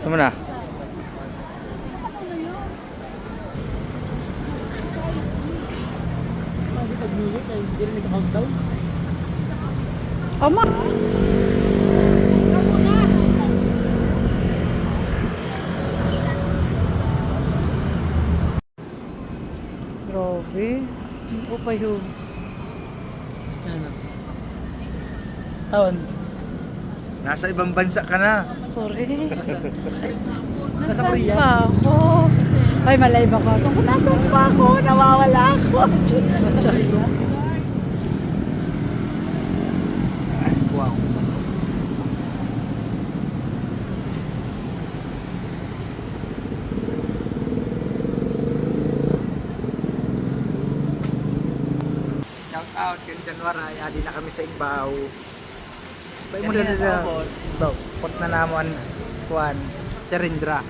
Tama na. Ama. Grabe. Upay ho. Ano? Taon? Nasa ibang bansa ka na. Sorry. Nasa Nasaan Korea? pa ako? Ay, malay ba ko? So, kung nasaan pa ako? Nawawala ako. Nasa Korea? Wow. Shout out kay January, adi na kami sa Igbaw. Pay mo Kanina na sa sa abot. Igbaw. Pot na namon kuan, Serindra.